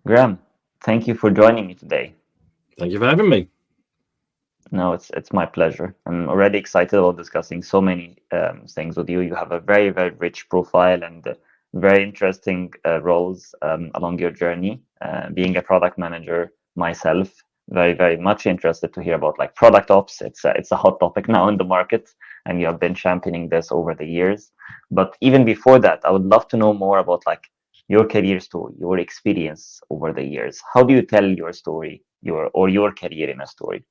Graham, thank you for joining me today. Thank you for having me. No, it's my pleasure. I'm already excited about discussing so many things with you. You have a very rich profile and very interesting roles along your journey. Being a product manager myself, very much interested to hear about like product ops. It's a hot topic now in the market, and you have been championing this over the years. But even before that, I would love to know more about like your career story, your experience over the years. How do you tell your story, your career in a story?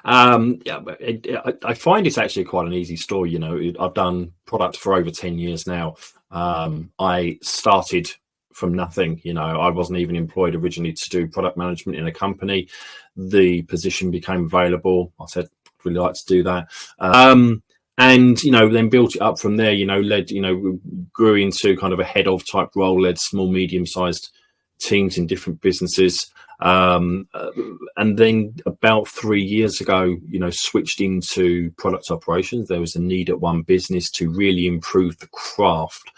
I find it's actually quite an easy story. I've done product for over 10 years now. I started from nothing. I wasn't even employed originally to do product management in a company. The position became available. I said, I'd really like to do that. And then built it up from there. Grew into kind of a head of type role, led small, medium-sized teams in different businesses. And then about 3 years ago, switched into product operations. There was a need at one business to really improve the craft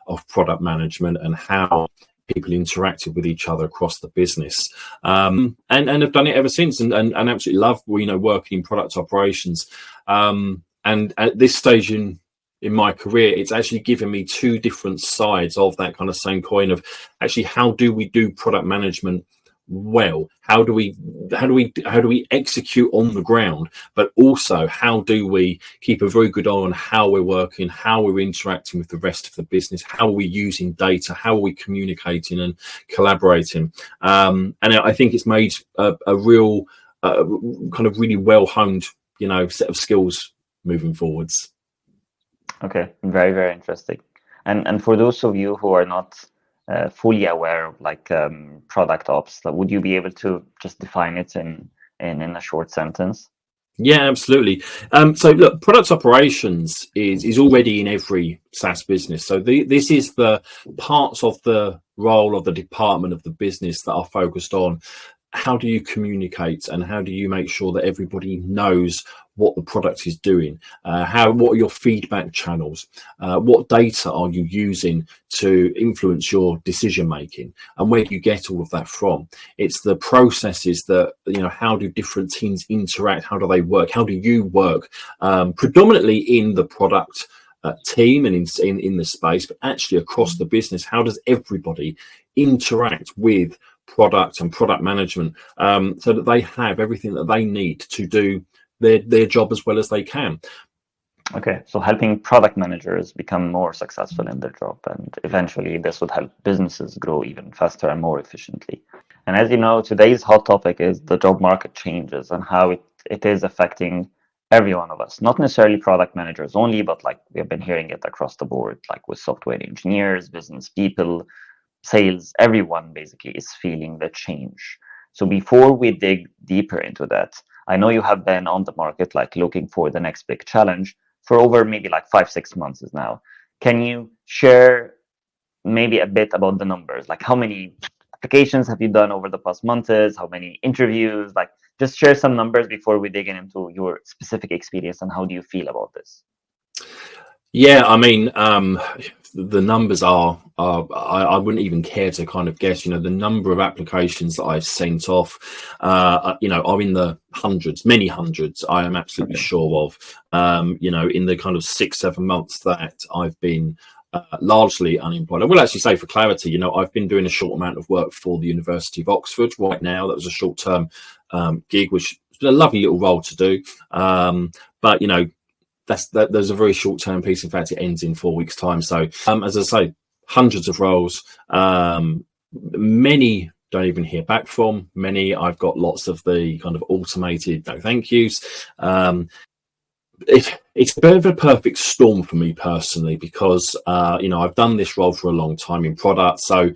of product management and how people interacted with each other across the business. And have done it ever since, and absolutely love, working in product operations. And at this stage in my career, it's actually given me two different sides of that kind of same coin of actually how do we do product management well? How do we execute on the ground? But also, how do we keep a very good eye on how we're working, how we're interacting with the rest of the business, how are we using data, how are we communicating and collaborating? And I think it's made a real kind of really well honed, set of skills moving forwards. Okay, very interesting. And for those of you who are not fully aware of like product ops, would you be able to just define it in a short sentence? Yeah, absolutely. So look, product operations is already in every SaaS business. So this is the parts of the role of the department of the business that are focused on how do you communicate and how do you make sure that everybody knows what the product is doing, what are your feedback channels, what data are you using to influence your decision making, and where do you get all of that from? It's the processes that, how do different teams interact, how do they work, how do you work, predominantly in the product team and in the space, but actually across the business, how does everybody interact with product and product management, so that they have everything that they need to do their job as well as they can. Okay, so helping product managers become more successful in their job, and eventually this would help businesses grow even faster and more efficiently. And as you know, today's hot topic is the job market changes and how it is affecting every one of us, not necessarily product managers only, but like we have been hearing it across the board, like with software engineers, business people, sales, everyone basically is feeling the change. So before we dig deeper into that, I know you have been on the market, like looking for the next big challenge for over maybe like 5-6 months now. Can you share maybe a bit about the numbers? Like how many applications have you done over the past months? How many interviews? Like just share some numbers before we dig into your specific experience and how do you feel about this? Yeah, I mean, the numbers are I wouldn't even care to kind of guess. The number of applications that I've sent off, are in the hundreds, many hundreds. I am absolutely sure of. In the kind of 6-7 months that I've been largely unemployed. I will actually say, for clarity, I've been doing a short amount of work for the University of Oxford right now. That was a short-term gig, which has been a lovely little role to do. But there's a very short-term piece. In fact, it ends in 4 weeks' time. So, as I say, hundreds of roles. Many don't even hear back from. Many I've got lots of the kind of automated no thank yous. It's a bit of a perfect storm for me personally because I've done this role for a long time in product. So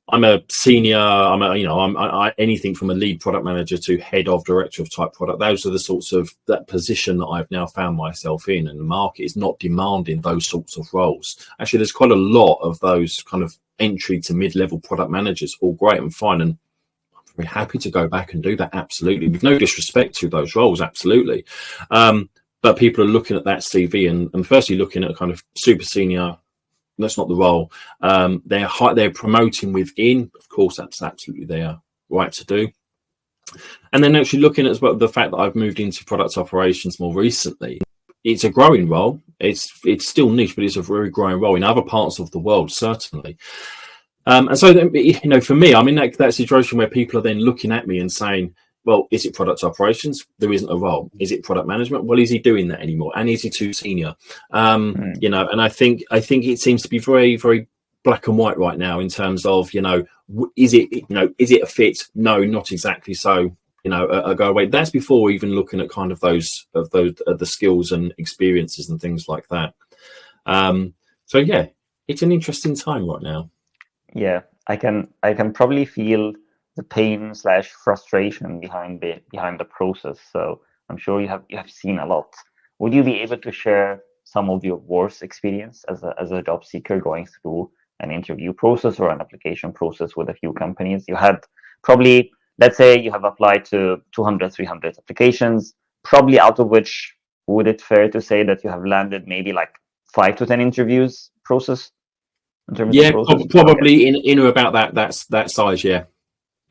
I'm a senior. I'm anything from a lead product manager to head of director of type product. Those are the sorts of that position that I've now found myself in, and the market is not demanding those sorts of roles. Actually, there's quite a lot of those kind of entry to mid-level product managers, all great and fine, and I'm very happy to go back and do that. Absolutely, with no disrespect to those roles, absolutely. but people are looking at that CV and firstly looking at kind of super senior. That's not the role. They're promoting within. Of course, that's absolutely their right to do. And then actually looking at as well the fact that I've moved into product operations more recently. It's a growing role. It's still niche, but it's a very growing role in other parts of the world, certainly. And so, for me, I'm in that situation where people are then looking at me and saying, well, is it product operations? There isn't a role. Is it product management? Well, is he doing that anymore? And is he too senior? And I think it seems to be very, very black and white right now in terms of, is it a fit? No, not exactly. So, a go away. That's before even looking at kind of the skills and experiences and things like that. So yeah, it's an interesting time right now. Yeah, I can probably feel the pain / frustration behind the process. So I'm sure you have seen a lot. Would you be able to share some of your worst experience as a job seeker going through an interview process or an application process with a few companies? You had probably, let's say you have applied to 200, 300 applications, probably out of which, would it fair to say that you have landed maybe like 5 to 10 interviews process? Yeah, probably in or about that size. Yeah.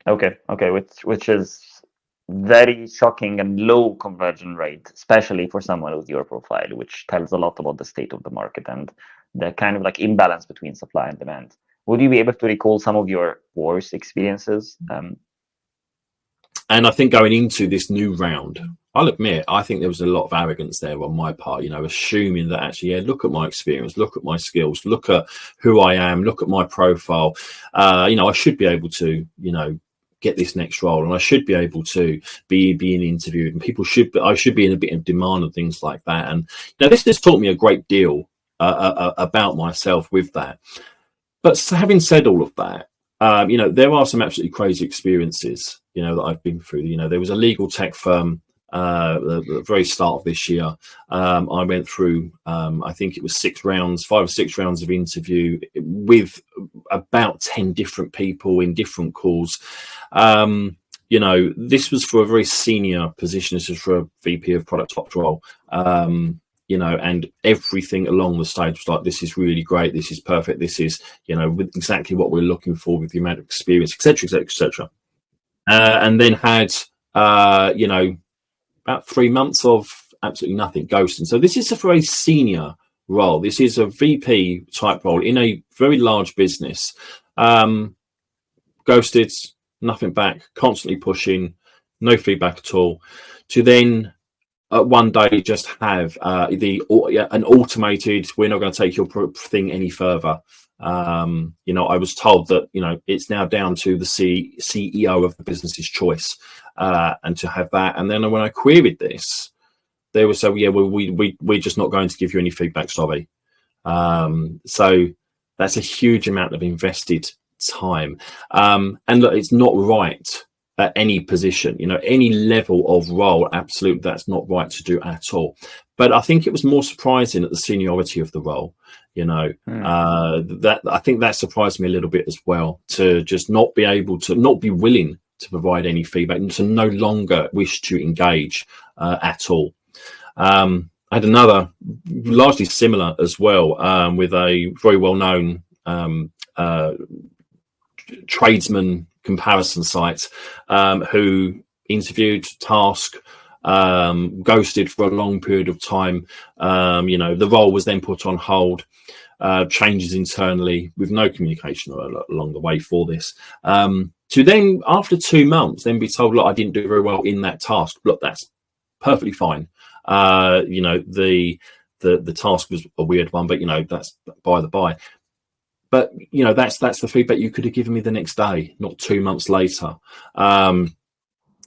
Okay, which is very shocking and low conversion rate, especially for someone with your profile, which tells a lot about the state of the market and the kind of like imbalance between supply and demand. Would you be able to recall some of your worst experiences? And I think going into this new round, I'll admit, I think there was a lot of arrogance there on my part, assuming that actually, look at my experience, look at my skills, look at who I am, look at my profile. I should be able to, get this next role, and I should be able to be being interviewed, and I should be in a bit of demand and things like that. And this has taught me a great deal about myself with that. But having said all of that, there are some absolutely crazy experiences, that I've been through. There was a legal tech firm the very start of this year. I went through, I think it was 5 or 6 rounds of interview with about 10 different people in different calls. This was for a very senior position. This was for a VP of product ops role. And everything along the stage was like, this is really great, this is perfect, this is, with exactly what we're looking for with the amount of experience, etc. And then had, about 3 months of absolutely nothing, ghosting. So this is a very senior role. This is a VP type role in a very large business. Ghosted, nothing back, constantly pushing, no feedback at all. To then one day just have an automated, we're not going to take your thing any further. I was told that it's now down to the CEO of the business's choice, and to have that. And then when I queried this, they were so, we're just not going to give you any feedback, sorry. So that's a huge amount of invested time, and look, it's not right at any position, any level of role. Absolutely, that's not right to do at all. But I think it was more surprising at the seniority of the role. That I think that surprised me a little bit as well, to just not be willing to provide any feedback and to no longer wish to engage at all. I had another largely similar as well, with a very well-known tradesman comparison site, who interviewed, task, ghosted for a long period of time. The role was then put on hold, changes internally with no communication along the way for this, to then after 2 months then be told, look, I didn't do very well in that task. Look, that's perfectly fine. The task was a weird one, but that's by the by. But that's the feedback you could have given me the next day, not 2 months later. And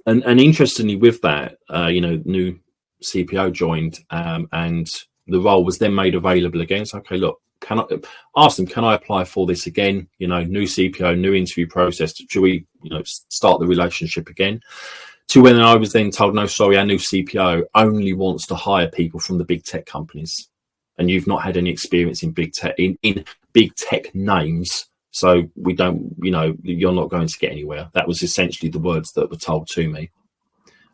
interestingly, with that, new CPO joined, and the role was then made available again. So, okay, look, can I apply for this again? New CPO, new interview process. Should we, start the relationship again? To when I was then told, no, sorry, our new CPO only wants to hire people from the big tech companies, and you've not had any experience in big tech, in big tech names. So we don't, you're not going to get anywhere. That was essentially the words that were told to me.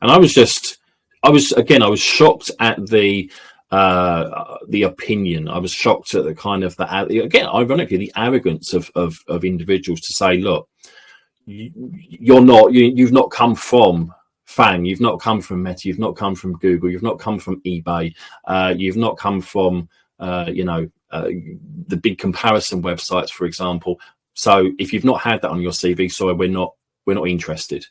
And I was just I was shocked at the opinion. I was shocked at the kind of again, ironically, the arrogance of individuals to say, look, you've not come from Fang, you've not come from Meta, you've not come from Google, you've not come from eBay, you've not come from the big comparison websites, for example. So if you've not had that on your CV, sorry, we're not interested.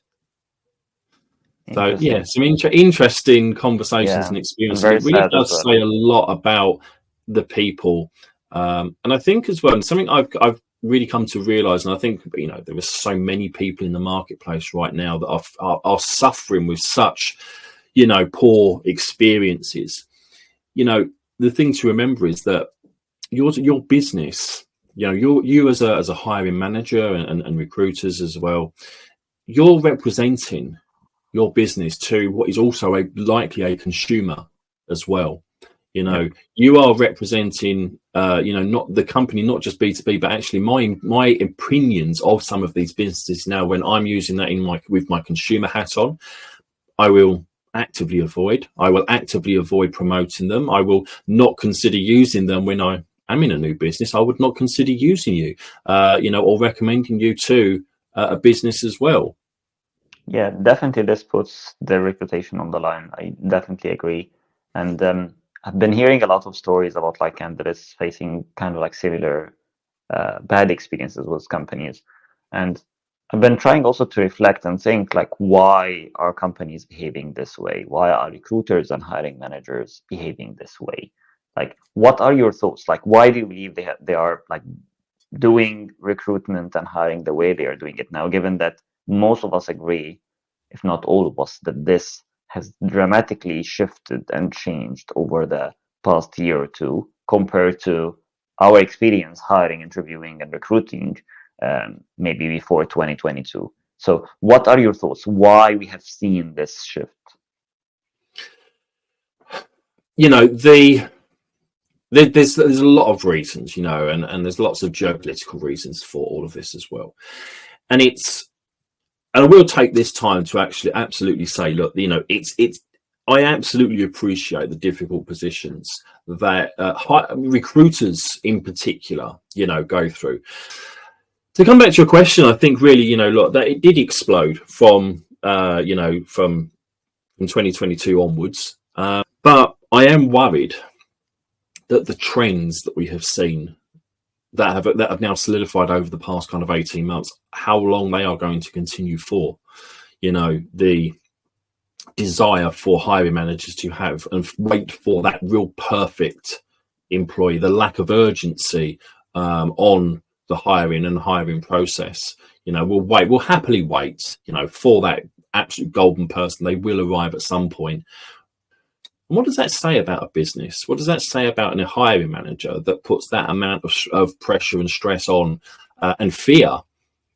So yeah, some interesting conversations and experiences. And It really does well. say a lot about the people, and I think as well, and something I've really come to realize, and I think there are so many people in the marketplace right now that are suffering with such poor experiences. The thing to remember is that your business, you as a hiring manager and recruiters as well, you're representing your business to what is also likely a consumer as well. You are representing not the company, not just B2B, but actually my opinions of some of these businesses. Now when I'm using that with my consumer hat on, I will actively avoid promoting them. I will not consider using them when I am in a new business. I would not consider using you or recommending you to a business as well. Yeah, definitely this puts their reputation on the line. I definitely agree. And I've been hearing a lot of stories about like candidates facing kind of like similar bad experiences with companies. And I've been trying also to reflect and think like, why are companies behaving this way? Why are recruiters and hiring managers behaving this way? Like, what are your thoughts? Like, why do you believe they are like doing recruitment and hiring the way they are doing it now, given that most of us agree, if not all of us, that this has dramatically shifted and changed over the past year or two compared to our experience hiring, interviewing, and recruiting maybe before 2022. So what are your thoughts? Why we have seen this shift? There's a lot of reasons, and there's lots of geopolitical reasons for all of this as well. And I will take this time to actually absolutely say, look, I absolutely appreciate the difficult positions that recruiters in particular, go through. To come back to your question, I think really, look, that it did explode from 2022 onwards. But I am worried that the trends that we have seen that have now solidified over the past kind of 18 months, how long they are going to continue for. The desire for hiring managers to have and wait for that real perfect employee, the lack of urgency on the hiring process. We'll happily wait, for that absolute golden person. They will arrive at some point. And what does that say about a business? What does that say about a hiring manager that puts that amount of pressure and stress on and fear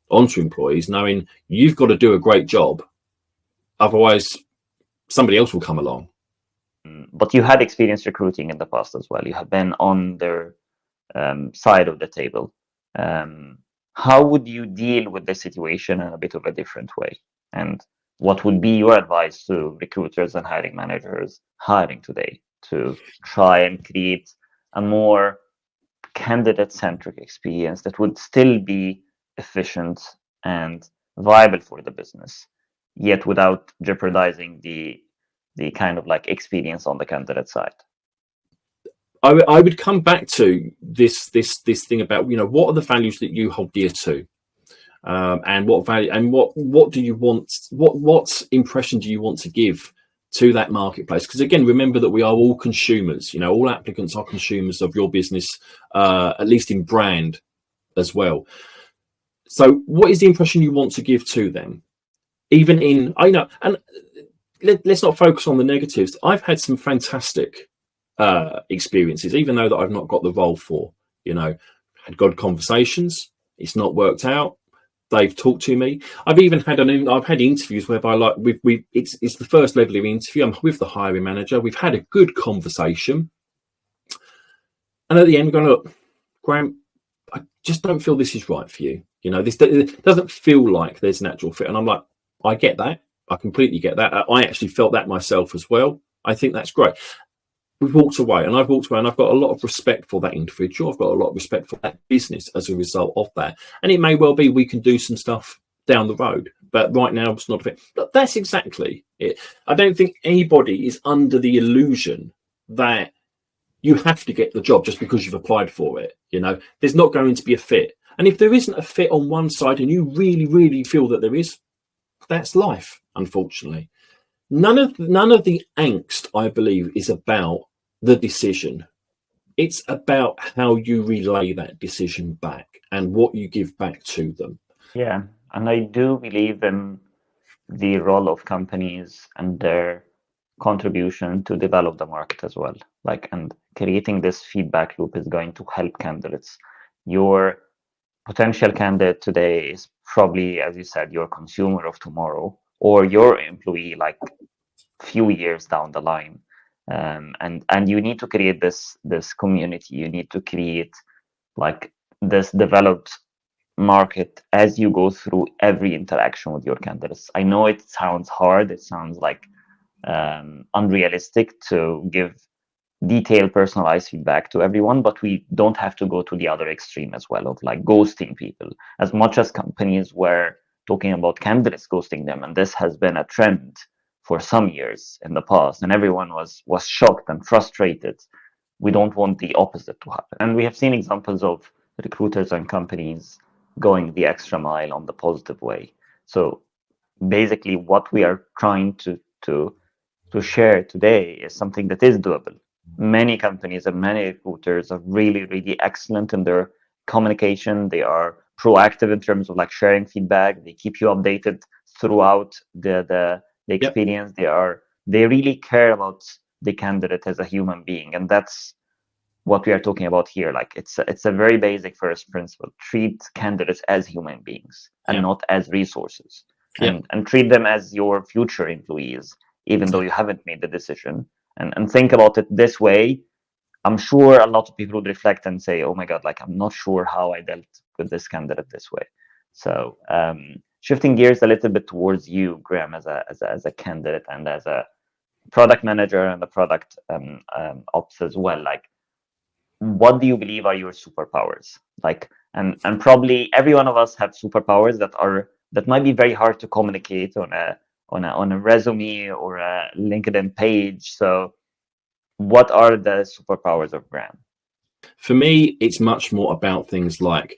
onto employees, knowing you've got to do a great job, otherwise somebody else will come along? But you had experience recruiting in the past as well. You have been on their side of the table. How would you deal with the situation in a bit of a different way? And what would be your advice to recruiters and hiring managers hiring today to try and create a more candidate-centric experience that would still be efficient and viable for the business, yet without jeopardizing the kind of like experience on the candidate side? I would come back to this thing about what are the values that you hold dear to, and what value and what do you want? What impression do you want to give to that marketplace? Because again, remember that we are all consumers. All applicants are consumers of your business, at least in brand as well. So, what is the impression you want to give to them? Even and let's not focus on the negatives. I've had some fantastic experiences, even though that I've not got the role for. Had good conversations. It's not worked out. They've talked to me. I've even had interviews whereby it's the first level of interview. I'm with the hiring manager. We've had a good conversation, and at the end, we're going, look, Graham, I just don't feel this is right for you. This doesn't feel like there's natural fit. And I'm like, I get that. I completely get that. I actually felt that myself as well. I think that's great. We've walked away, and I've walked away, and I've got a lot of respect for that individual. I've got a lot of respect for that business as a result of that. And it may well be we can do some stuff down the road, but right now it's not a fit. But that's exactly it. I don't think anybody is under the illusion that you have to get the job just because you've applied for it. There's not going to be a fit. And if there isn't a fit on one side and you really, really feel that there is, that's life, unfortunately. None of the angst, I believe, is about the decision. It's about how you relay that decision back and what you give back to them. Yeah, and I do believe in the role of companies and their contribution to develop the market as well. And creating this feedback loop is going to help candidates. Your potential candidate today is probably, as you said, your consumer of tomorrow, or your employee few years down the line. And you need to create this community. You need to create this developed market as you go through every interaction with your candidates. I know it sounds hard. It sounds unrealistic to give detailed, personalized feedback to everyone, but we don't have to go to the other extreme as well of ghosting people. As much as companies were talking about candidates ghosting them, and this has been a trend for some years in the past, and everyone was shocked and frustrated. We don't want the opposite to happen. And we have seen examples of recruiters and companies going the extra mile on the positive way. So basically what we are trying to share today is something that is doable. Many companies and many recruiters are really, really excellent in their communication. They are proactive in terms of sharing feedback. They keep you updated throughout the experience. Yep. They really care about the candidate as a human being, and that's what we are talking about here. It's a very basic first principle: treat candidates as human beings and not as resources, and treat them as your future employees, even though you haven't made the decision. And think about it this way. I'm sure a lot of people would reflect and say, oh my God, I'm not sure how I dealt with this candidate this way. So shifting gears a little bit towards you, Graham, as a candidate and as a product manager and the product ops as well. What do you believe are your superpowers? And probably every one of us have superpowers that might be very hard to communicate on a resume or a LinkedIn page. So what are the superpowers of Graham? For me, it's much more about things like,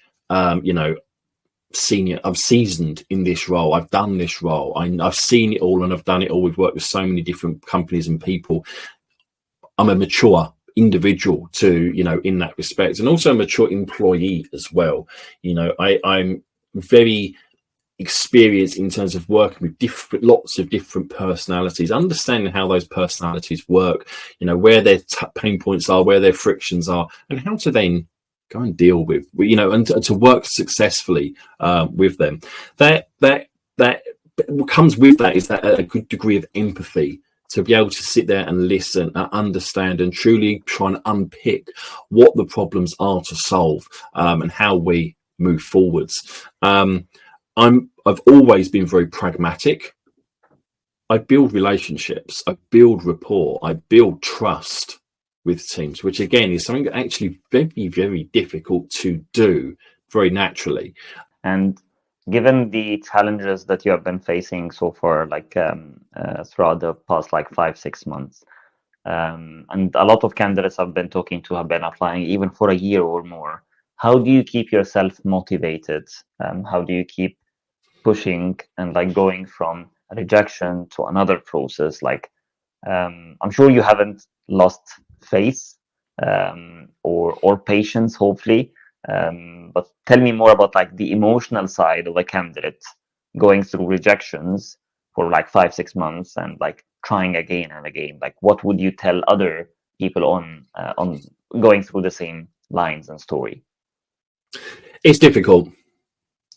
senior. I'm seasoned in this role. I've done this role. I've seen it all and I've done it all. We've worked with so many different companies and people. I'm a mature individual to, in that respect, and also a mature employee as well. I'm very experience in terms of working with lots of different personalities, understanding how those personalities work, where their pain points are, where their frictions are, and how to then go and deal with, and to work successfully with them. That comes with that is that a good degree of empathy, to be able to sit there and listen and understand and truly try and unpick what the problems are to solve, and how we move forwards. I've always been very pragmatic. I build relationships, I build rapport, I build trust with teams, which again is something that actually very, very difficult to do very naturally. And given the challenges that you have been facing so far, throughout the past 5-6 months, and a lot of candidates I've been talking to have been applying even for a year or more. How do you keep yourself motivated? How do you keep pushing and going from rejection to another process? I'm sure you haven't lost faith or patience, hopefully. But tell me more about the emotional side of a candidate going through rejections for 5-6 months and trying again and again. What would you tell other people on going through the same lines and story? It's difficult.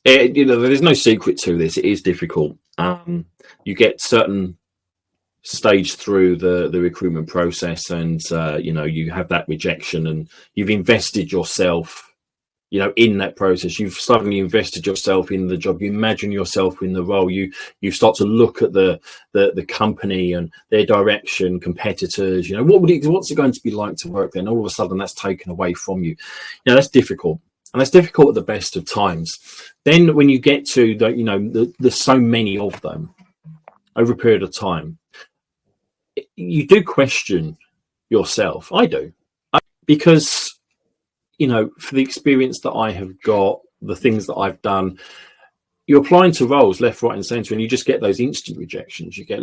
There's no secret to this. It is difficult. You get certain stage through the recruitment process, and you have that rejection, and you've invested yourself in that process. You've suddenly invested yourself in the job. You imagine yourself in the role. You start to look at the company and their direction, competitors. What's it going to be like to work there? And all of a sudden, that's taken away from you. That's difficult, and that's difficult at the best of times. Then, when you get to there's so many of them over a period of time, you do question yourself. I do, because for the experience that I have got, the things that I've done, you're applying to roles left, right, and centre, and you just get those instant rejections. You get,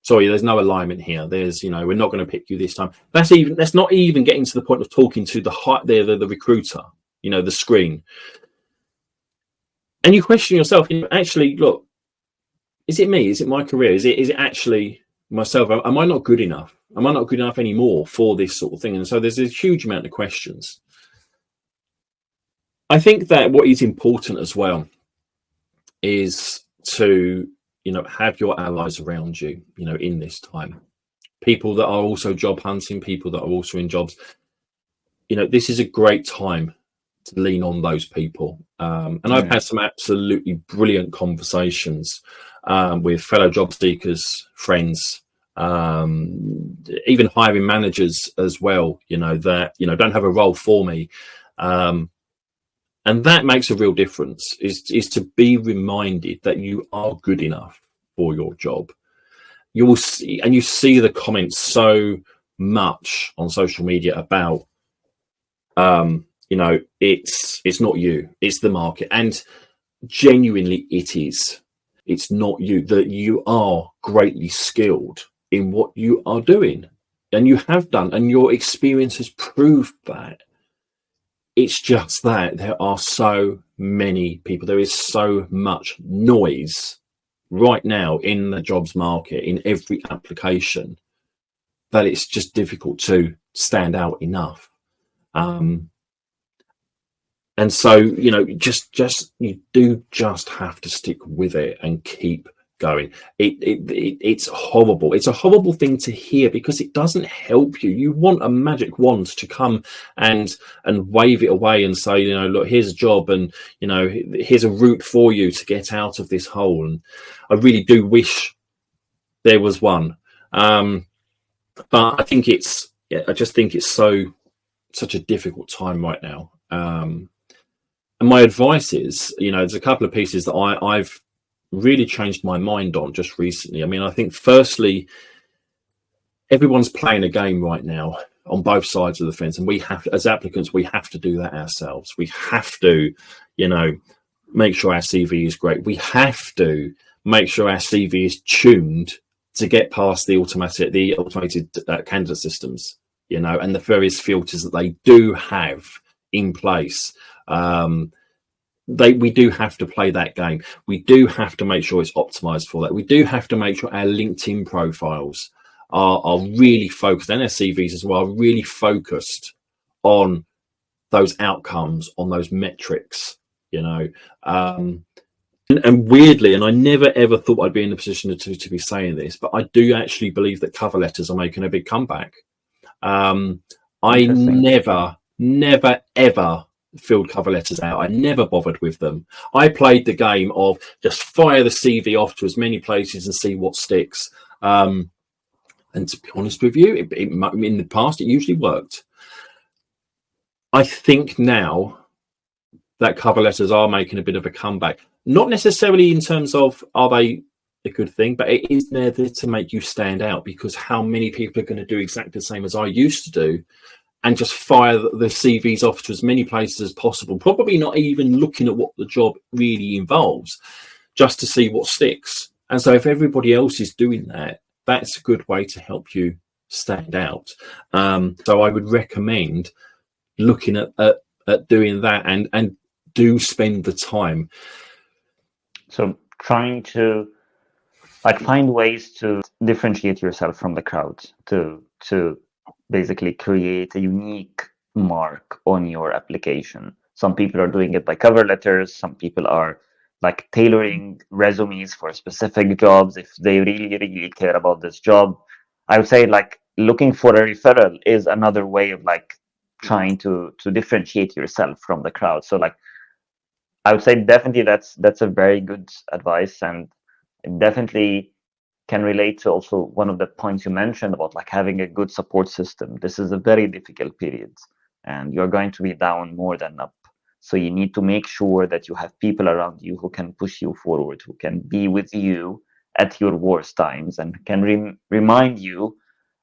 sorry, there's no alignment here. There's, we're not going to pick you this time. That's not even getting to the point of talking to the recruiter, the screen. And you question yourself, actually, look, is it me? Is it my career? Is it actually myself? Am I not good enough? Am I not good enough anymore for this sort of thing? And so there's a huge amount of questions. I think that what is important as well is to, have your allies around you, in this time. People that are also job hunting, people that are also in jobs. This is a great time to lean on those people. And I've had some absolutely brilliant conversations with fellow job seekers, friends, even hiring managers as well, that don't have a role for me, and that makes a real difference, is to be reminded that you are good enough for your job. You will see, and you see the comments so much on social media about it's not you, it's the market, and genuinely it is. It's not you, that you are greatly skilled in what you are doing, and you have done, and your experience has proved that. It's just that there are so many people, there is so much noise right now in the jobs market, in every application, that it's just difficult to stand out enough. And so, you do just have to stick with it and keep going. It's horrible. It's a horrible thing to hear, because it doesn't help you. You want a magic wand to come and wave it away and say, look, here's a job, and here's a route for you to get out of this hole. And I really do wish there was one, but I just think it's such a difficult time right now. And my advice is, there's a couple of pieces that I've really changed my mind on just recently. I mean, I think firstly, everyone's playing a game right now on both sides of the fence, and we have to, as applicants, we have to do that ourselves. We have to, make sure our CV is great. We have to make sure our CV is tuned to get past the automated candidate systems, and the various filters that they do have in place. We do have to play that game. We do have to make sure it's optimized for that. We do have to make sure our LinkedIn profiles are really focused, and our CVs as well, are really focused on those outcomes, on those metrics, and weirdly, and I never ever thought I'd be in a position to be saying this, but I do actually believe that cover letters are making a big comeback. I never ever filled cover letters out. I never bothered with them. I played the game of just fire the CV off to as many places and see what sticks. And to be honest with you, in the past, it usually worked. I think now that cover letters are making a bit of a comeback. Not necessarily in terms of are they a good thing, but it is there to make you stand out, because how many people are going to do exactly the same as I used to do and just fire the CVs off to as many places as possible, probably not even looking at what the job really involves, just to see what sticks. And so if everybody else is doing that, that's a good way to help you stand out. So I would recommend looking at doing that, and do spend the time. So trying to find ways to differentiate yourself from the crowd, to basically create a unique mark on your application. Some people are doing it by cover letters. Some people are tailoring resumes for specific jobs if they really, really care about this job. I would say looking for a referral is another way of trying to differentiate yourself from the crowd. So like I would say definitely that's a very good advice, and it definitely can relate to also one of the points you mentioned about like having a good support system. This is a very difficult period, and you're going to be down more than up. So you need to make sure that you have people around you who can push you forward, who can be with you at your worst times, and can remind you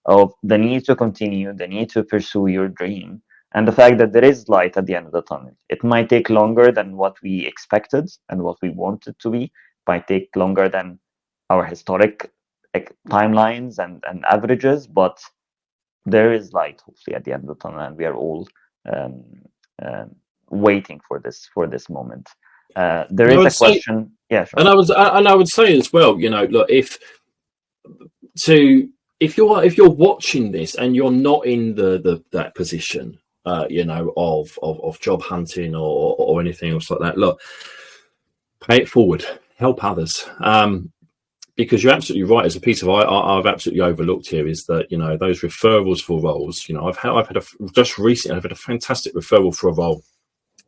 of the need to continue, the need to pursue your dream, and the fact that there is light at the end of the tunnel. It might take longer than what we expected and what we wanted to be, it might take longer than our historic timelines and averages, but there is light hopefully at the end of the tunnel, and we are all um, um, waiting for this moment. There And I is would a say, question. Yeah, sure. and I would say as well, look, if you're watching this and you're not in that position, of job hunting or anything else like that, look, pay it forward, help others. Because you're absolutely right. As a piece of I've absolutely overlooked here is that those referrals for roles. Just recently I've had a fantastic referral for a role.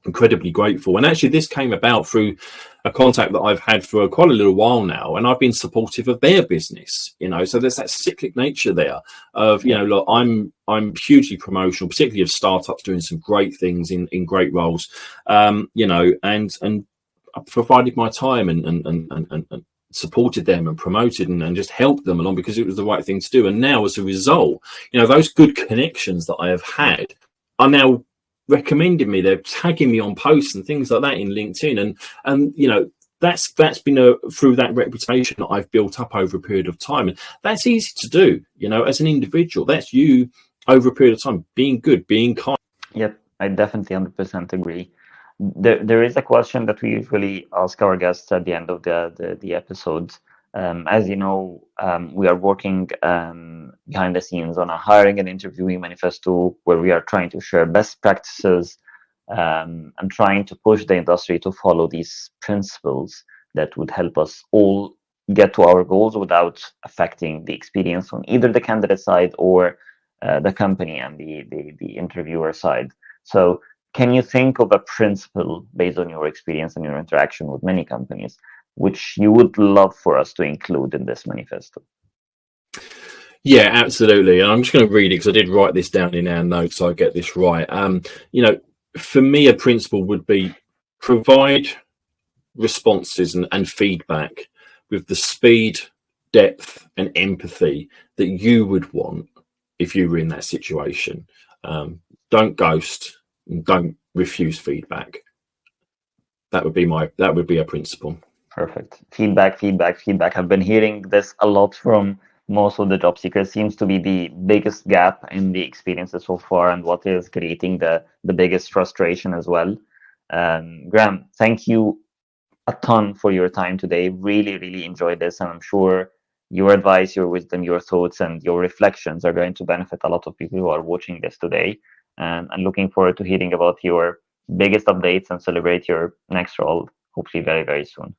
Incredibly grateful, and actually this came about through a contact that I've had for quite a little while now, and I've been supportive of their business. So there's that cyclic nature there of look, I'm hugely promotional, particularly of startups doing some great things in great roles, and I provided my time and supported them and promoted and just helped them along because it was the right thing to do. And now as a result, those good connections that I have had are now recommending me, they're tagging me on posts and things like that in LinkedIn, and that's been through that reputation that I've built up over a period of time. And that's easy to do, as an individual. That's you over a period of time being good, being kind. Yep, I definitely 100% agree. There is a question that we usually ask our guests at the end of the episodes. As you know, we are working behind the scenes on a hiring and interviewing manifesto where we are trying to share best practices and trying to push the industry to follow these principles that would help us all get to our goals without affecting the experience on either the candidate side or the company and the interviewer side. So can you think of a principle based on your experience and your interaction with many companies, which you would love for us to include in this manifesto? Yeah, absolutely. And I'm just going to read it because I did write this down in our notes so I get this right. For me, a principle would be provide responses and feedback with the speed, depth, and empathy that you would want if you were in that situation. Don't ghost, and don't refuse feedback. That would be a principle. Perfect. Feedback. I've been hearing this a lot from most of the job seekers. Seems to be the biggest gap in the experiences so far, and what is creating the biggest frustration as well. Graham, thank you a ton for your time today. Really enjoyed this, and I'm sure your advice, your wisdom, your thoughts, and your reflections are going to benefit a lot of people who are watching this today. And I'm looking forward to hearing about your biggest updates and celebrate your next role, hopefully very soon.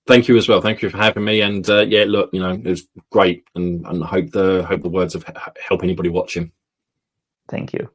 Thank you as well. Thank you for having me. And look, it was great, and I hope the words of help anybody watching. Thank you.